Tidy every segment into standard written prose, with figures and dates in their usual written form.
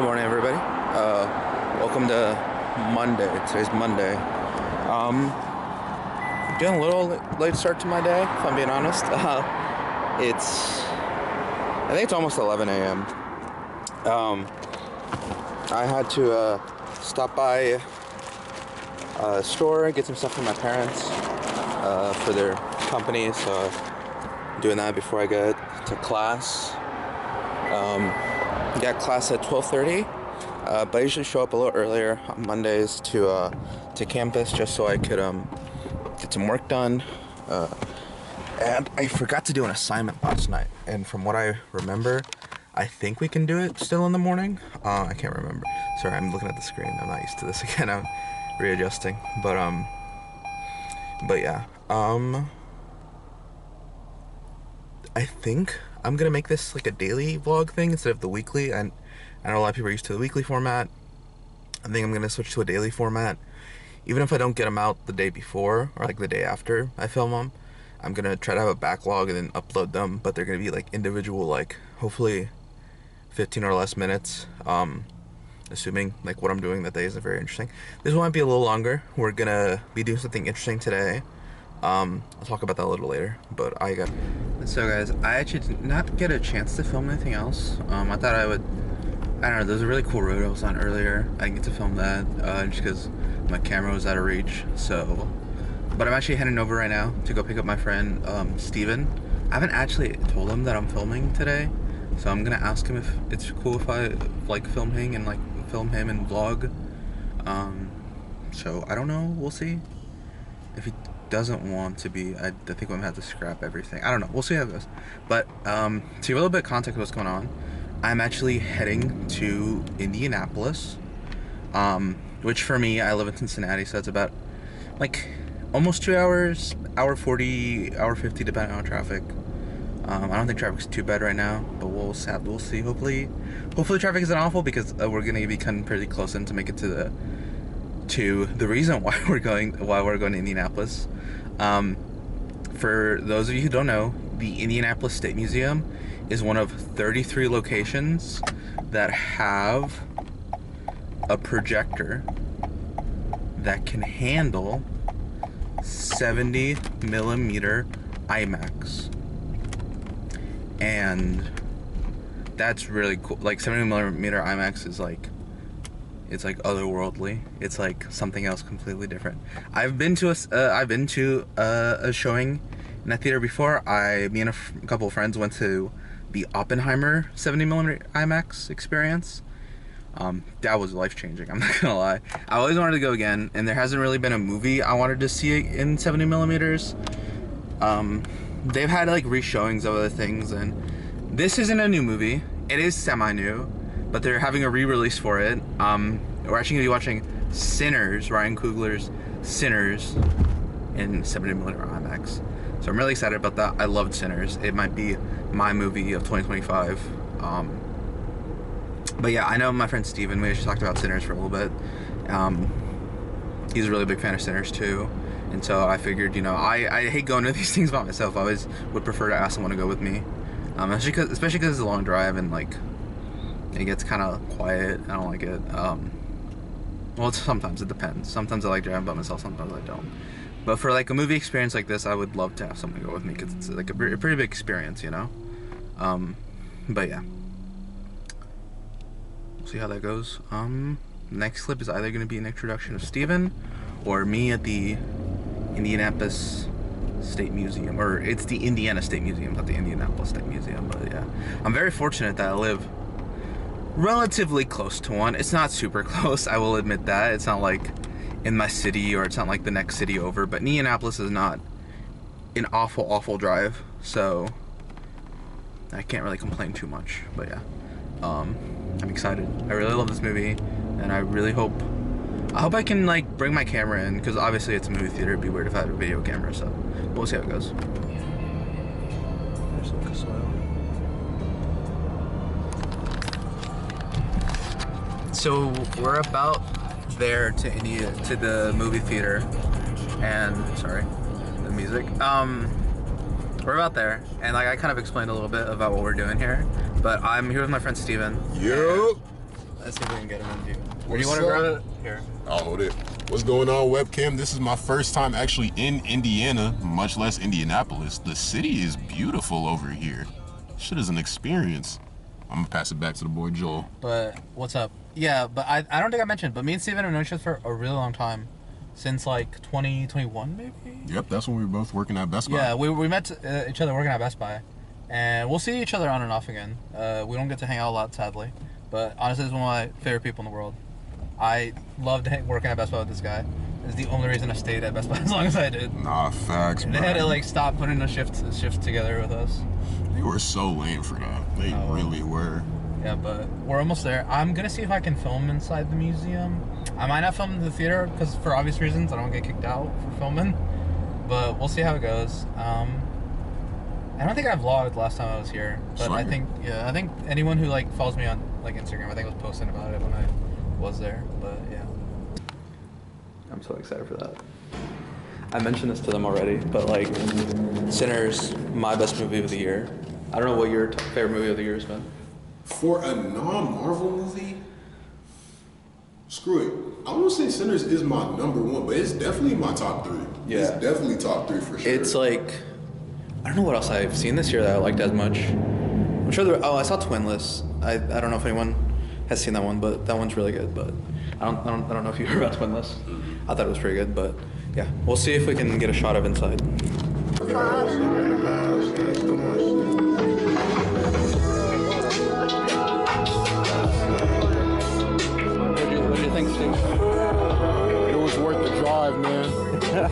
Good morning, everybody. Welcome to Monday. Today's Monday. Doing a little late start to my day, if I'm being honest. I think it's almost 11 a.m. I had to stop by a store and get some stuff for my parents for their company, so I'm doing that before I get to class. Got class at 12:30, but I usually show up a little earlier on Mondays to campus just so I could get some work done. And I forgot to do an assignment last night, and from what I remember, I think we can do it still in the morning. I can't remember. Sorry, I'm looking at the screen. I'm not used to this again. I'm readjusting. But yeah. I think I'm gonna make this like a daily vlog thing instead of the weekly. And I know a lot of people are used to the weekly format. I think I'm gonna switch to a daily format. Even if I don't get them out the day before or like the day after I film them, I'm gonna try to have a backlog and then upload them. But they're gonna be like individual, like hopefully 15 or less minutes. Assuming like what I'm doing that day isn't very interesting. This one might be a little longer. We're gonna be doing something interesting today. I'll talk about that a little later, but so guys, I actually did not get a chance to film anything else. I thought I would, I don't know, there's a really cool road I was on earlier. I didn't get to film that, just because my camera was out of reach, so. But I'm actually heading over right now to go pick up my friend, Steven. I haven't actually told him that I'm filming today, so I'm gonna ask him if it's cool if I, like, film him and vlog. So, I don't know, we'll see. If he doesn't want to be, I think I'm gonna have to scrap everything. I don't know, we'll see how it goes. But to give a little bit of context of what's going on, I'm actually heading to Indianapolis, which for me, I live in Cincinnati, so it's about like almost 2 hours, hour 40, hour 50, depending on traffic. I don't think traffic's too bad right now, but we'll see. Hopefully traffic isn't awful, because we're gonna be cutting pretty close in to make it to the reason why we're going to Indianapolis. For those of you who don't know, the Indianapolis State Museum is one of 33 locations that have a projector that can handle 70mm IMAX, and that's really cool. Like 70mm IMAX is like, it's like otherworldly. It's like something else completely different. I've been to a showing in that theater before. Me and a couple of friends went to the Oppenheimer 70mm IMAX experience. That was life-changing, I'm not gonna lie. I always wanted to go again, and there hasn't really been a movie I wanted to see in 70mm. They've had like re-showings of other things, and this isn't a new movie. It is semi-new, but they're having a re-release for it. We're actually gonna be watching Sinners, Ryan Coogler's Sinners, in 70mm IMAX. So I'm really excited about that. I loved Sinners. It might be my movie of 2025. But yeah, I know my friend Steven, we actually talked about Sinners for a little bit. He's a really big fan of Sinners too. And so I figured, you know, I hate going to these things by myself. I always would prefer to ask someone to go with me. Especially because it's a long drive and like, it gets kind of quiet. I don't like it. Well, sometimes it depends. Sometimes I like driving by myself, sometimes I don't. But for like a movie experience like this, I would love to have someone go with me, because it's like a pretty big experience, you know? But yeah. We'll see how that goes. Next clip is either going to be an introduction of Steven or me at the Indianapolis State Museum. Or it's the Indiana State Museum, not the Indianapolis State Museum, but yeah. I'm very fortunate that I live relatively close to one. It's not super close, I will admit that. It's not like in my city, or it's not like the next city over, but Indianapolis is not an awful drive, so I can't really complain too much. But yeah, I'm excited. I really love this movie, and I hope I can like bring my camera in, because obviously it's a movie theater. It'd be weird if I had a video camera, so we'll see how it goes. There's Lucas Oil. So we're about there to the movie theater, and sorry, the music. We're about there, and like I kind of explained a little bit about what we're doing here, but I'm here with my friend Steven. Yo. Let's see if we can get him in view. Or do you want to grab it? Here. I'll hold it. What's going on, webcam? This is my first time actually in Indiana, much less Indianapolis. The city is beautiful over here. Shit is an experience. I'm gonna pass it back to the boy Joel. But what's up? Yeah, but I don't think I mentioned, but me and Steven have known each other for a really long time. Since like 2021 maybe? Yep, that's when we were both working at Best Buy. Yeah, we met each other working at Best Buy. And we'll see each other on and off again. We don't get to hang out a lot, sadly. But honestly, he's one of my favorite people in the world. I loved working at Best Buy with this guy. It's the only reason I stayed at Best Buy as long as I did. Nah, facts, and they had to like stop putting the shifts together with us. They were so lame for that. They really were. Yeah, but we're almost there. I'm gonna see if I can film inside the museum. I might not film in the theater because for obvious reasons I don't get kicked out for filming. But we'll see how it goes. I don't think I vlogged last time I was here, but I think anyone who like follows me on like Instagram, I think was posting about it when I was there. But yeah, I'm so excited for that. I mentioned this to them already, but like Sinners, my best movie of the year. I don't know what your favorite movie of the year has been. For a non-Marvel movie, screw it. I won't say Sinners is my #1, but it's definitely my top 3. Yeah. It's definitely top 3 for sure. It's like, I don't know what else I've seen this year that I liked as much. I'm sure I saw Twinless. I don't know if anyone has seen that one, but that one's really good. But I don't know if you heard about Twinless. I thought it was pretty good, but yeah, we'll see if we can get a shot of inside. What do you think, Steve? It was worth the drive, man.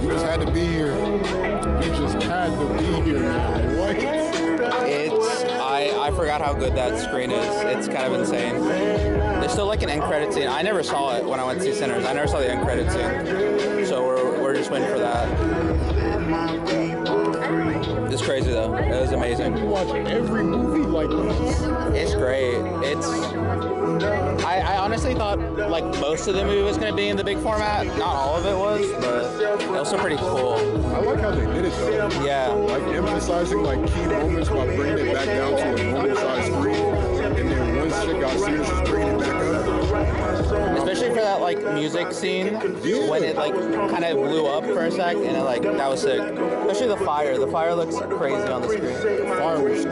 You just had to be here. You just had to be here, man. What? I forgot how good that screen is. It's kind of insane. There's still like an end credit scene. I never saw it when I went to see Sinners. I never saw the end credit scene. So we're just waiting for that. It's crazy though. It was amazing. You watch every movie like this. It's great. I honestly thought like most of the movie was going to be in the big format. Not all of it was, but it was still pretty cool. I like how they did it though. Yeah. Like emphasizing like key moments by bringing it back down to a normal size screen. And then once shit got serious, just bringing it back up. Especially for that like music scene when it like kind of blew up for a sec and it like that was sick. Especially the fire. The fire looks crazy on the screen. The fire was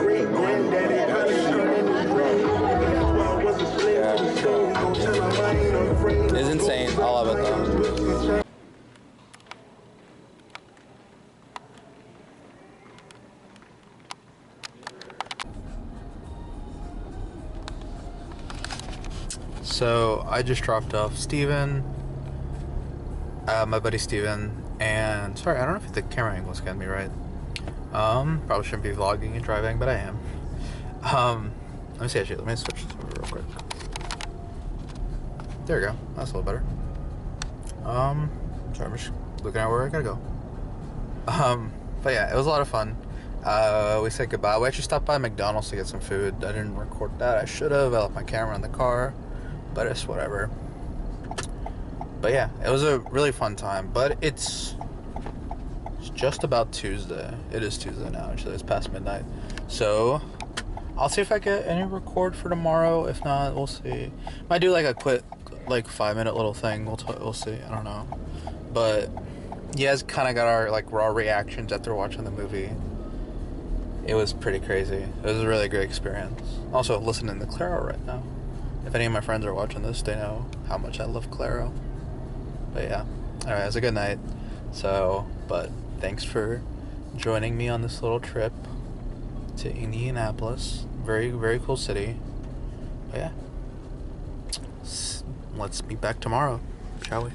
It's insane. I love it though. So I just dropped off Steven, my buddy Steven, and sorry, I don't know if the camera angle's getting me right. Probably shouldn't be vlogging and driving, but I am. Let me see actually, let me switch this over real quick. There we go, that's a little better. Sorry, I'm just looking at where I gotta go. But yeah, it was a lot of fun. We said goodbye. We actually stopped by McDonald's to get some food. I didn't record that. I should have. I left my camera in the car, but it's whatever. But yeah, it was a really fun time. But it's just about Tuesday. It is Tuesday now, actually. It's past midnight. So I'll see if I get any record for tomorrow. If not, we'll see. Might do like a quick, like 5-minute little thing. We'll see. I don't know. But you guys kind of got our like raw reactions after watching the movie. It was pretty crazy. It was a really great experience. Also, listening to Claro right now. If any of my friends are watching this, they know how much I love Claro. But yeah. Anyway, it was a good night. So, but thanks for joining me on this little trip to Indianapolis. Very, very cool city. But yeah. Let's meet back tomorrow, shall we?